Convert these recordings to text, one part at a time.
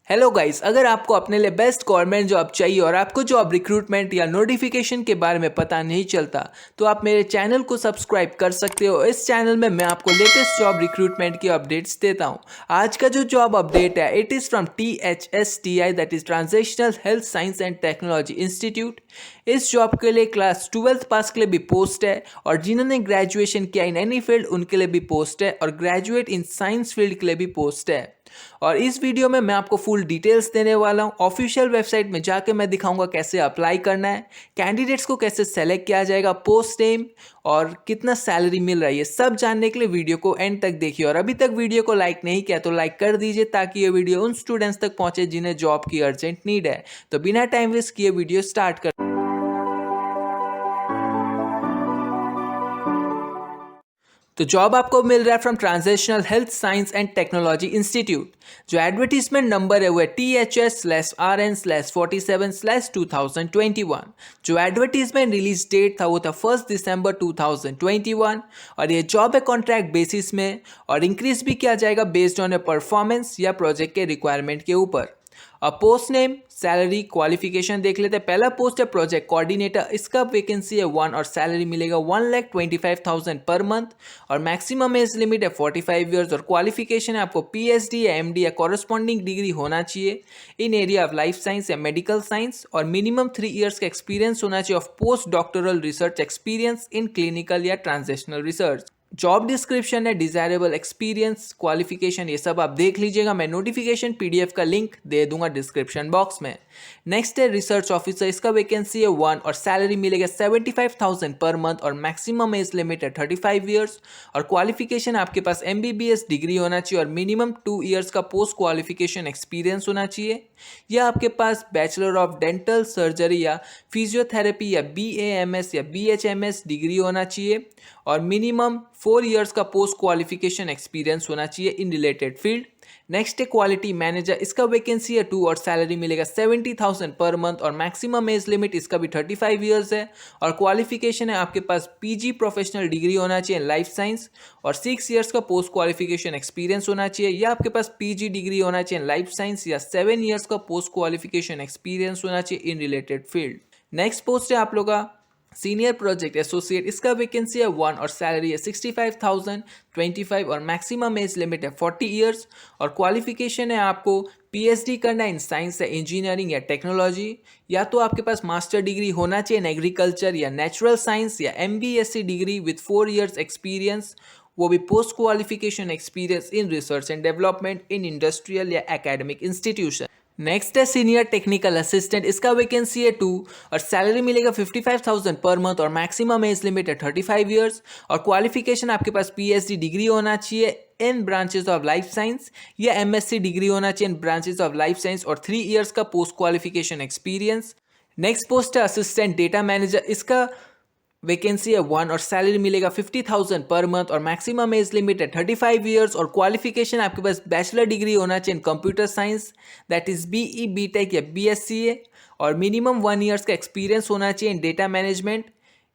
Hello guys, अगर आपको अपने लिए बेस्ट गवर्नमेंट जॉब चाहिए और आपको जॉब रिक्रूटमेंट या नोटिफिकेशन के बारे में पता नहीं चलता तो आप मेरे चैनल को सब्सक्राइब कर सकते हो। इस चैनल में मैं आपको लेटेस्ट जॉब रिक्रूटमेंट की अपडेट्स देता हूं। आज का जो जॉब अपडेट है it is from THSTI, that is transitional health science and technology institute. इस जॉब के लिए क्लास 12th पास के लिए भी पोस्ट है और जिन्होंने ग्रेजुएशन किया इन एनी फील्ड उनके लिए भी पोस्ट है और ग्रेजुएट इन साइंस फील्ड के लिए भी पोस्ट है। और इस वीडियो में मैं आपको फुल डिटेल्स देने वाला हूं। ऑफिशियल वेबसाइट में जाके मैं दिखाऊंगा कैसे अप्लाई करना है, कैंडिडेट्स को कैसे सेलेक्ट किया जाएगा, पोस्ट नेम और कितना सैलरी मिल रहा है, ये सब जानने के लिए वीडियो को एंड तक देखिए। और अभी तक वीडियो को लाइक नहीं किया तो लाइक कर दीजिए ताकि ये वीडियो उन स्टूडेंट्स तक पहुंचे जिन्हें जॉब की अर्जेंट नीड है। तो बिना टाइम वेस्ट किए वीडियो स्टार्ट कर। तो जॉब आपको मिल रहा है from transitional health science and technology institute. जो एडवर्टीजमेंट नंबर है वो है THS/RN/47/2021। जो एडवर्टीजमेंट रिलीज डेट था वो था 1 दिसंबर 2021 और ये जॉब है कॉन्ट्रैक्ट बेसिस में और इंक्रीज भी किया जाएगा बेस्ड ऑन ए परफॉर्मेंस या प्रोजेक्ट के रिक्वायरमेंट के ऊपर। अब पोस्ट नेम, सैलरी, क्वालिफिकेशन देख लेते हैं। पहला पोस्ट है प्रोजेक्ट कोऑर्डिनेटर, इसका वैकेंसी है 1 और सैलरी मिलेगा 1,25,000 पर मंथ और मैक्सिमम एज लिमिट है 45 ईयर्स और क्वालिफिकेशन है आपको PhD या MD या कॉरेस्पॉन्डिंग डिग्री होना चाहिए इन एरिया ऑफ लाइफ साइंस या मेडिकल साइंस और मिनिमम 3 ईयर्स का एक्सपीरियंस होना चाहिए of post doctoral research experience in clinical या ट्रांजिशनल रिसर्च। जॉब डिस्क्रिप्शन है, डिजायरेबल एक्सपीरियंस, क्वालिफिकेशन, ये सब आप देख लीजिएगा। मैं नोटिफिकेशन PDF का लिंक दे दूंगा डिस्क्रिप्शन बॉक्स में। नेक्स्ट है रिसर्च ऑफिसर, इसका वैकेंसी है 1 और सैलरी मिलेगा 75,000 पर मंथ और मैक्सिमम एज लिमिट है 35 ईयर्स और क्वालिफिकेशन आपके पास MBBS डिग्री होना चाहिए और मिनिमम 2 ईयर्स का पोस्ट क्वालिफिकेशन एक्सपीरियंस होना चाहिए या आपके पास बैचलर ऑफ डेंटल सर्जरी या फिजियोथेरेपी या BAMS या BHMS डिग्री होना चाहिए और मिनिमम 4 ईयर्स का पोस्ट क्वालिफिकेशन एक्सपीरियंस होना चाहिए इन रिलेटेड फील्ड। नेक्स्ट है क्वालिटी मैनेजर, इसका वैकेंसी है 2 और सैलरी मिलेगा 70,000 पर मंथ और मैक्सिमम एज लिमिट इसका भी 35 ईयर्स है और क्वालिफिकेशन है आपके पास PG प्रोफेशनल डिग्री होना चाहिए लाइफ साइंस और 6 ईयर्स का पोस्ट क्वालिफिकेशन एक्सपीरियंस होना चाहिए या आपके पास PG डिग्री होना चाहिए लाइफ साइंस या 7 ईयर्स का पोस्ट क्वालिफिकेशन एक्सपीरियंस होना चाहिए in related field. Next post है आप लोग का सीनियर प्रोजेक्ट एसोसिएट, इसका वैकेंसी है 1 और सैलरी है 65,025 और मैक्सिमम एज लिमिट है 40 ईयर्स और क्वालिफिकेशन है आपको PhD करना इन साइंस या इंजीनियरिंग या टेक्नोलॉजी या तो आपके पास मास्टर डिग्री होना चाहिए इन एग्रीकल्चर या नेचुरल साइंस या MBSc degree with 4 years experience, वो भी post qualification experience in research and development in industrial या एकेडमिक इंस्टीट्यूशन। नेक्स्ट है सीनियर टेक्निकल असिस्टेंट, इसका वैकेंसी है 2 और सैलरी मिलेगा 55,000 पर मंथ और मैक्सिमम एज लिमिट है 35 ईयर्स और क्वालिफिकेशन आपके पास PhD डिग्री होना चाहिए इन ब्रांचेस ऑफ लाइफ साइंस या MSc डिग्री होना चाहिए इन ब्रांचेस ऑफ लाइफ साइंस और 3 ईयर्स का post qualification experience. Next post है असिस्टेंट डेटा मैनेजर, इसका वैकेंसी है 1 और सैलरी मिलेगा 50,000 पर मंथ और मैक्सिमम एज लिमिट है 35 ईयर्स और क्वालिफिकेशन आपके पास बैचलर डिग्री होना चाहिए computer science, that is BE BTech या BSCA और मिनिमम 1 ईयर्स का एक्सपीरियंस होना चाहिए इन डेटा मैनेजमेंट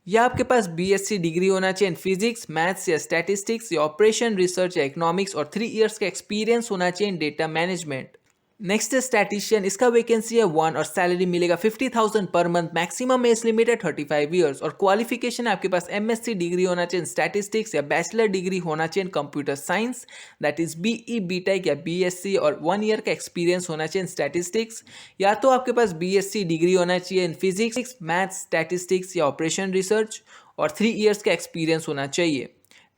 या आपके पास BSc डिग्री होना चाहिए इन फिजिक्स, मैथ्स या स्टैटिस्टिक्स या ऑपरेशन रिसर्च या इकोनॉमिक्स और 3 ईयर्स का एक्सपीरियंस होना चाहिए इन डेटा मैनेजमेंट। नेक्स्ट है स्टैटिशियन, इसका वैकेंसी है 1 और सैलरी मिलेगा 50,000 per month, maximum age limit है 35 ईयर्स और क्वालिफिकेशन आपके पास MSc डिग्री होना चाहिए स्टैटिस्टिक्स या बैचलर डिग्री होना चाहिए computer science, that is BE BTech या BSc और 1 ईयर का एक्सपीरियंस होना चाहिए स्टैटिस्टिक्स या तो आपके पास BSc डिग्री होना चाहिए इन फिजिक्स, मैथ्स, स्टैटिस्टिक्स या ऑपरेशन रिसर्च और 3 ईयर्स का एक्सपीरियंस होना चाहिए।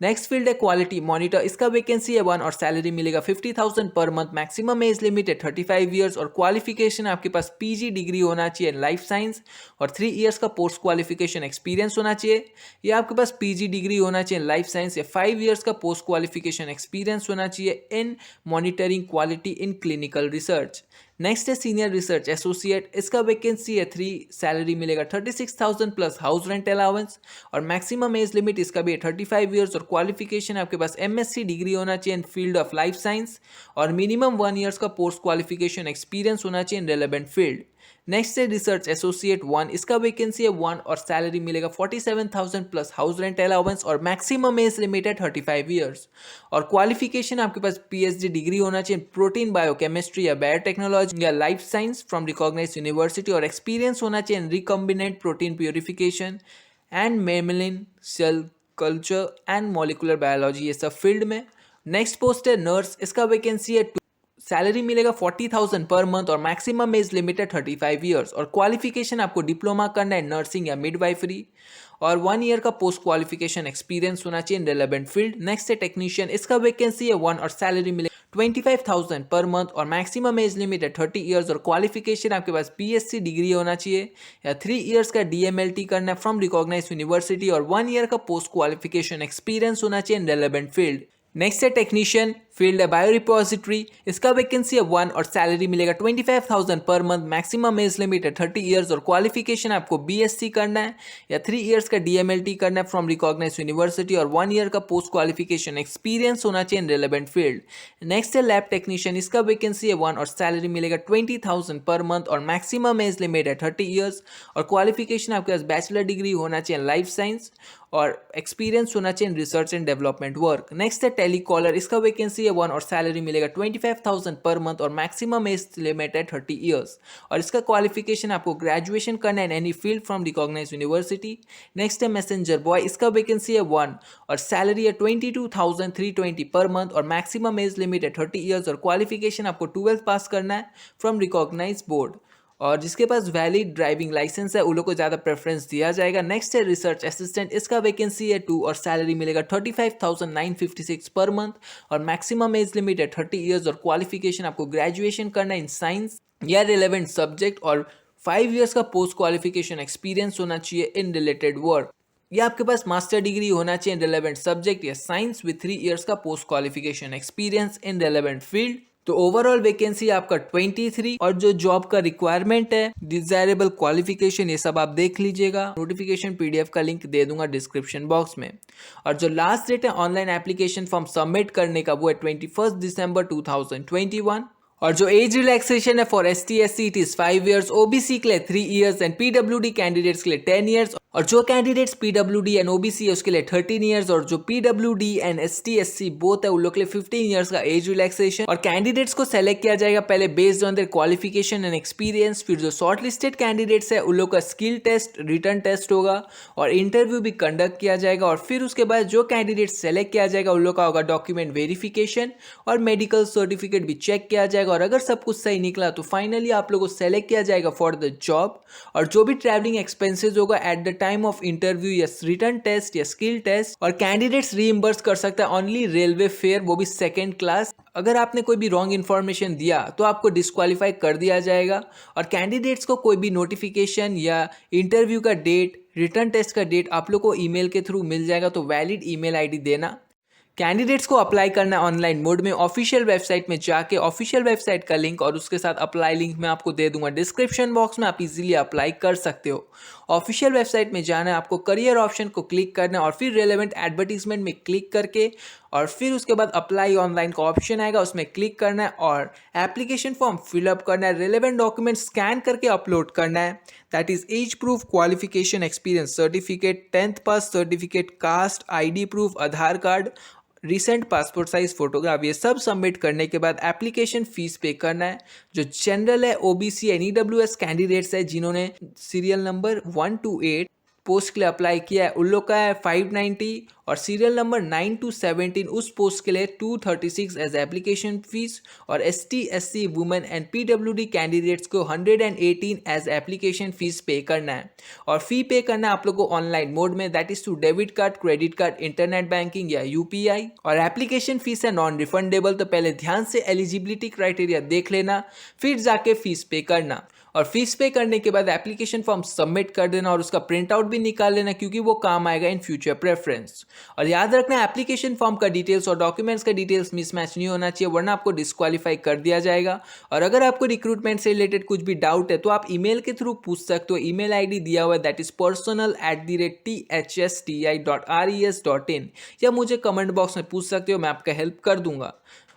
नेक्स्ट फील्ड है क्वालिटी मॉनिटर, इसका वैकेंसी है 1 और सैलरी मिलेगा 50,000 per month, maximum age limit है 35 ईयर्स और क्वालिफिकेशन आपके पास PG डिग्री होना चाहिए लाइफ साइंस और 3 ईयर्स का पोस्ट क्वालिफिकेशन एक्सपीरियंस होना चाहिए या आपके पास PG डिग्री होना चाहिए लाइफ साइंस या 5 ईयर्स का पोस्ट क्वालिफिकेशन एक्सपीरियंस होना चाहिए इन monitoring quality in clinical research. Next है सीनियर रिसर्च एसोसिएट, इसका वैकेंसी है 3, सैलरी मिलेगा 36,000 प्लस हाउस रेंट अलाउंस और मैक्सिमम एज लिमिट इसका भी है 35 ईयर्स और क्वालिफिकेशन आपके पास MSc डिग्री होना चाहिए इन फील्ड ऑफ लाइफ साइंस और मिनिमम 1 ईयर्स का पोस्ट क्वालिफिकेशन एक्सपीरियंस होना चाहिए इन रेलेवेंट फील्ड। नेक्स्ट है रिसर्च एसोसिएट 1, इसका वैकेंसी है 1 और सैलरी मिलेगा 47,000 प्लस हाउस रेंट अलाउंस और मैक्सिमम एज लिमिट है 35 ईयर्स। और क्वालिफिकेशन आपके पास पीएचडी डिग्री होना चाहिए प्रोटीन बायोकेमिस्ट्री या बायोटेक्नोलॉजी या life science from recognised university और एक्सपीरियंस होना चाहिए recombinant protein purification and mammalian cell culture and molecular biology, ये सब फील्ड में। नेक्स्ट पोस्ट है नर्स, इसका वैकेंसी है सैलरी मिलेगा 40,000 पर मंथ और मैक्सिमम एज लिमिटेड 35 ईयर्स और क्वालिफिकेशन आपको डिप्लोमा करना है नर्सिंग या मिडवाइफरी और 1 ईयर का पोस्ट क्वालिफिकेशन एक्सपीरियंस होना चाहिए इन रेलेवेंट फील्ड। नेक्स्ट है टेक्नीशियन, इसका वैकेंसी है 1 और सैलरी मिलेगा 25,000 पर मंथ और मैक्सिमम एज लिमिट है 30 ईयर्स और क्वालिफिकेशन आपके पास बीएससी डिग्री होना चाहिए या 3 ईयर्स का डीएमएलटी करना है फ्रॉम रिकॉग्नाइज्ड यूनिवर्सिटी और 1 ईयर का पोस्ट क्वालिफिकेशन एक्सपीरियंस होना चाहिए इन रेलेवेंट फील्ड। नेक्स्ट है टेक्नीशियन, फील्ड है बायो रिपोजिटरी, इसका वैकेंसी है 1 और सैलरी मिलेगा 25,000 per month, maximum age limit है 30 ईयर्स और क्वालिफिकेशन आपको बीएससी करना है या 3 ईयर्स का डीएमएलटी करना है फ्रॉम रिकॉग्नाइज्ड यूनिवर्सिटी और 1 ईयर का पोस्ट क्वालिफिकेशन एक्सपीरियंस होना चाहिए इन रेलेवेंट फील्ड। नेक्स्ट है लैब टेक्नीशियन, इसका वैकेंसी है 1 और सैलरी मिलेगा 20,000 पर मंथ और मैक्सिमम एज लिमिट है 30 ईयर्स और क्वालिफिकेशन आपके पास बैचलर डिग्री होना चाहिए लाइफ साइंस और एक्सपीरियंस होना चाहिए research and development work. Next है टेलीकॉलर, इसका वैकेंसी है 1 और सैलरी मिलेगा 25,000 पर मंथ और मैक्सिमम एज लिमिट है 30 ईयर्स और इसका क्वालिफिकेशन आपको ग्रेजुएशन करना है in any field from recognised university. Next है मैसेंजर बॉय, इसका वैकेंसी है 1 और सैलरी है 22,320 पर मंथ और मैक्सिमम एज लिमिट है 30 ईयर्स और क्वालिफिकेशन आपको 12th पास करना है फ्रॉम रिकॉग्नाइज्ड बोर्ड और जिसके पास वैलिड ड्राइविंग लाइसेंस है उन लोग को ज़्यादा प्रेफरेंस दिया जाएगा। नेक्स्ट है रिसर्च असिस्टेंट, इसका वैकेंसी है 2 और सैलरी मिलेगा 35,956 पर मंथ और मैक्सिमम एज लिमिट है 30 ईयर्स और क्वालिफिकेशन आपको ग्रेजुएशन करना है इन साइंस या रिलेवेंट सब्जेक्ट और 5 ईयर्स का पोस्ट क्वालिफिकेशन एक्सपीरियंस होना चाहिए इन रिलेटेड वर्क या आपके पास मास्टर डिग्री होना चाहिए इन रिलेवेंट सब्जेक्ट या साइंस विद 3 ईयर्स का post qualification experience in relevant field. तो ओवरऑल वैकेंसी आपका 23 और जो जॉब का रिक्वायरमेंट है डिजायरेबल क्वालिफिकेशन ये सब आप देख लीजिएगा। नोटिफिकेशन पीडीएफ का लिंक दे दूंगा डिस्क्रिप्शन बॉक्स में और जो लास्ट डेट है ऑनलाइन एप्लीकेशन फॉर्म सबमिट करने का वो है 21 दिसंबर 2021 और जो एज रिलैक्सेशन है for ST SC it is 5 years, OBC के लिए 3 ईयर्स एंड पीडब्ल्यूडी कैंडिडेट्स के लिए 10 ईयर्स और जो कैंडिडेट्स पीडब्ल्यूडी एंड ओबीसी है उसके लिए 13 ईयर्स और जो PWD and ST SC both है उन लोग के लिए 15 ईयर्स का एज रिलैक्सेशन और कैंडिडेट्स को सेलेक्ट किया जाएगा पहले based on their qualification and experience. फिर जो शॉर्ट लिस्टेड कैंडिडेट्स है उन लोग का स्किल टेस्ट रिटर्न टेस्ट होगा और इंटरव्यू भी कंडक्ट किया जाएगा और फिर उसके बाद जो कैंडिडेट सेलेक्ट किया जाएगा उन लोग का होगा डॉक्यूमेंट वेरिफिकेशन और मेडिकल सर्टिफिकेट भी चेक किया जाएगा और अगर सब कुछ सही निकला तो फाइनली आप लोगों को सेलेक्ट किया जाएगा फॉर द जॉब और जो भी ट्रैवलिंग एक्सपेंसेस होगा at the time of interview या रिटर्न टेस्ट या स्किल टेस्ट और कैंडिडेट्स रीइंबर्स कर सकता है ओनली रेलवे फेयर, वो भी सेकंड क्लास। अगर आपने कोई भी रॉन्ग इन्फॉर्मेशन दिया तो आपको डिस्क्वालीफाई कर दिया जाएगा और कैंडिडेट्स को कोई भी नोटिफिकेशन या इंटरव्यू का डेट रिटर्न टेस्ट का डेट आप लोग को ईमेल के थ्रू मिल जाएगा, तो वैलिड ईमेल आईडी देना। कैंडिडेट्स को अप्लाई करना है ऑनलाइन मोड में ऑफिशियल वेबसाइट में जाके, ऑफिशियल वेबसाइट का लिंक और उसके साथ अप्लाई लिंक मैं आपको दे दूंगा डिस्क्रिप्शन बॉक्स में, आप इजीली अप्लाई कर सकते हो। ऑफिशियल वेबसाइट में जाना है, आपको करियर ऑप्शन को क्लिक करना है और फिर रेलेवेंट एडवर्टीजमेंट में क्लिक करके और फिर उसके बाद अप्लाई ऑनलाइन का ऑप्शन आएगा उसमें क्लिक करना है और एप्लीकेशन फॉर्म फिलअप करना है, रेलेवेंट डॉक्यूमेंट स्कैन करके अपलोड करना है, that is age proof, qualification, experience certificate, 10th pass certificate, caste ID proof, Aadhaar card, recent passport size photograph, ये सब सबमिट करने के बाद एप्लीकेशन फीस पे करना है। जो जनरल है, ओबीसी एंड ईडब्ल्यूएस कैंडिडेट्स है जिन्होंने सीरियल नंबर 1 to 8 पोस्ट के लिए अप्लाई किया है उन लोग का है 590 और सीरियल नंबर 9 to 17 उस पोस्ट के लिए 236 एज एप्लीकेशन फीस और ST SC women and PWD candidates को 118 एज एप्लीकेशन फीस पे करना है और फी पे करना है आप लोग को ऑनलाइन मोड में, that is to debit card, credit card, internet banking या यूपीआई और एप्लीकेशन फीस है नॉन रिफंडेबल। तो पहले ध्यान से एलिजिबिलिटी क्राइटेरिया देख लेना फिर जाके फीस पे करना और फीस पे करने के बाद एप्लीकेशन फॉर्म सबमिट कर देना और उसका प्रिंट आउट भी निकाल लेना क्योंकि वो काम आएगा इन फ्यूचर प्रेफरेंस। और याद रखना एप्लीकेशन फॉर्म का डिटेल्स और डॉक्यूमेंट्स का डिटेल्स मिसमैच नहीं होना चाहिए वरना आपको डिस्क्वालीफाई कर दिया जाएगा। और अगर आपको रिक्रूटमेंट से रिलेटेड कुछ भी डाउट है तो आप ईमेल के थ्रू पूछ सकते हो, ईमेल आईडी दिया हुआ है दैट इज personal@thsti.res.in या मुझे कमेंट बॉक्स में पूछ सकते हो, मैं आपका हेल्प कर दूंगा।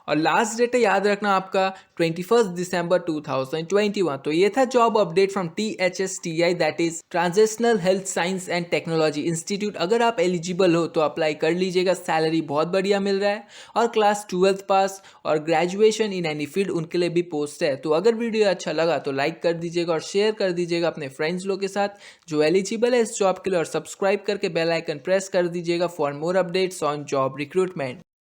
और लास्ट डेट है याद रखना आपका 21 दिसंबर 2021। तो ये था job update from THSTI, that is transitional health science and technology institute. अगर आप एलिजिबल हो तो अप्लाई कर लीजिएगा, सैलरी बहुत बढ़िया मिल रहा है और क्लास 12th पास और ग्रेजुएशन इन एनी फील्ड उनके लिए भी पोस्ट है। तो अगर वीडियो अच्छा लगा तो लाइक कर दीजिएगा और शेयर कर दीजिएगा अपने फ्रेंड्स लोग के साथ जो एलिजिबल है इस जॉब के लिए, और सब्सक्राइब करके बेल आइकन प्रेस कर दीजिएगा for more updates on job recruitment.